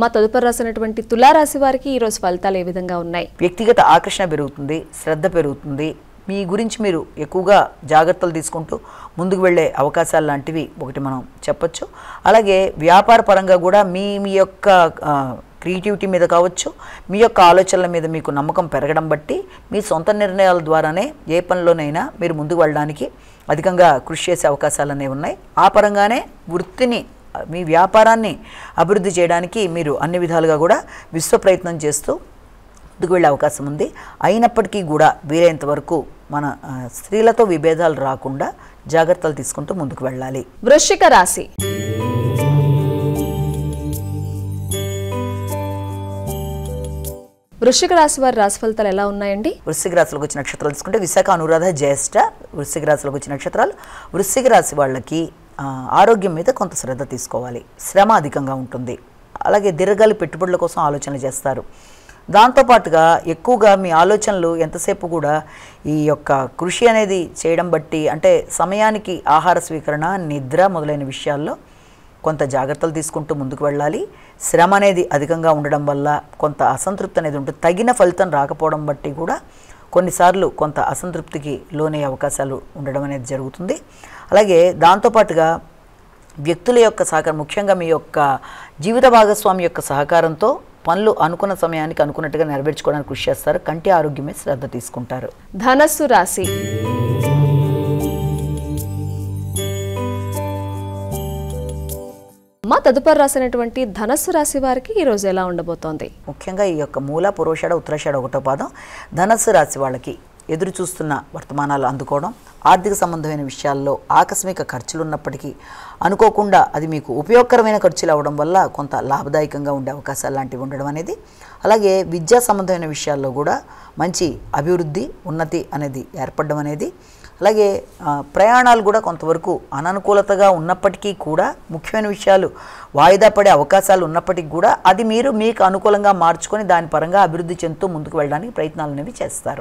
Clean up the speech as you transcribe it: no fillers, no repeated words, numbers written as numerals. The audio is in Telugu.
అమ్మ తదుపరి రాసినటువంటి తులారాశి వారికి ఈ రోజు ఫలితాలు ఏ విధంగా ఉన్నాయి? వ్యక్తిగత ఆకర్షణ పెరుగుతుంది, శ్రద్ధ పెరుగుతుంది, మీ గురించి మీరు ఎక్కువగా జాగ్రత్తలు తీసుకుంటూ ముందుకు వెళ్ళే అవకాశాలు లాంటివి ఒకటి మనం చెప్పొచ్చు. అలాగే వ్యాపార పరంగా కూడా మీ యొక్క క్రియేటివిటీ మీద కావచ్చు, మీ యొక్క ఆలోచనల మీద మీకు నమ్మకం పెరగడం బట్టి మీ సొంత నిర్ణయాల ద్వారానే ఏ పనిలోనైనా మీరు ముందుకు వెళ్ళడానికి అధికంగా కృషి చేసే అవకాశాలు అనేవి ఉన్నాయి. ఆ పరంగానే వృత్తిని, మీ వ్యాపారాన్ని అభివృద్ధి చేయడానికి మీరు అన్ని విధాలుగా కూడా విశ్వ ప్రయత్నం చేస్తూ ముందుకు వెళ్ళే అవకాశం ఉంది. అయినప్పటికీ కూడా వీలైనంత వరకు మన స్త్రీలతో విభేదాలు రాకుండా జాగ్రత్తలు తీసుకుంటూ ముందుకు వెళ్ళాలి. వృశ్చిక రాశి. వృశ్చిక రాశి వారి రాశి ఫలితాలు ఎలా ఉన్నాయండి? వృశ్చిక రాశిలోకి వచ్చిన నక్షత్రాలు తీసుకుంటే విశాఖ, అనురాధ, జ్యేష్ఠ వృశ్చిక రాశిలోకి వచ్చిన నక్షత్రాలు. వృశ్చిక రాశి వాళ్ళకి ఆరోగ్యం మీద కొంత శ్రద్ధ తీసుకోవాలి. శ్రమ అధికంగా ఉంటుంది. అలాగే దీర్ఘకాలిక పెట్టుబడుల కోసం ఆలోచనలు చేస్తారు. దాంతోపాటుగా ఎక్కువగా మీ ఆలోచనలు ఎంతసేపు కూడా ఈ యొక్క కృషి అనేది చేయడం బట్టి, అంటే సమయానికి ఆహార స్వీకరణ, నిద్ర మొదలైన విషయాల్లో కొంత జాగ్రత్తలు తీసుకుంటూ ముందుకు వెళ్ళాలి. శ్రమ అనేది అధికంగా ఉండడం వల్ల కొంత అసంతృప్తి అనేది ఉంటుంది. తగిన ఫలితం రాకపోవడం బట్టి కూడా కొన్నిసార్లు కొంత అసంతృప్తికి లోనే అవకాశాలు ఉండడం అనేది జరుగుతుంది. అలాగే దాంతోపాటుగా వ్యక్తుల యొక్క సహకారం, ముఖ్యంగా మీ యొక్క జీవిత భాగస్వామి యొక్క సహకారంతో పనులు అనుకున్న సమయానికి అనుకున్నట్టుగా నెరవేర్చుకోవడానికి కృషి చేస్తారు. కంటి ఆరోగ్యమే శ్రద్ధ తీసుకుంటారు. ధనస్సు రాశి. అమ్మ తదుపరి రాసినటువంటి ధనస్సు రాశి వారికి ఈ రోజు ఎలా ఉండబోతోంది? ముఖ్యంగా ఈ యొక్క మూల, పురోషాఢ, ఉత్తరాషాఢ 1వ పాదం ధనస్సు రాశి వాళ్ళకి ఎదురు చూస్తున్న వర్తమానాలు అందుకోవడం, ఆర్థిక సంబంధమైన విషయాల్లో ఆకస్మిక ఖర్చులు ఉన్నప్పటికీ అనుకోకుండా అది మీకు ఉపయోగకరమైన ఖర్చులు అవ్వడం వల్ల కొంత లాభదాయకంగా ఉండే అవకాశాలు లాంటివి ఉండడం అనేది. అలాగే విద్యా సంబంధమైన విషయాల్లో కూడా మంచి అభివృద్ధి, ఉన్నతి అనేది ఏర్పడడం అనేది. అలాగే ప్రయాణాలు కూడా కొంతవరకు అననుకూలతగా ఉన్నప్పటికీ కూడా ముఖ్యమైన విషయాలు వాయిదా పడే అవకాశాలు ఉన్నప్పటికీ కూడా అది మీరు మీకు అనుకూలంగా మార్చుకొని దాని పరంగా అభివృద్ధి చెందుతూ ముందుకు వెళ్ళడానికి ప్రయత్నాలు అనేవి చేస్తారు.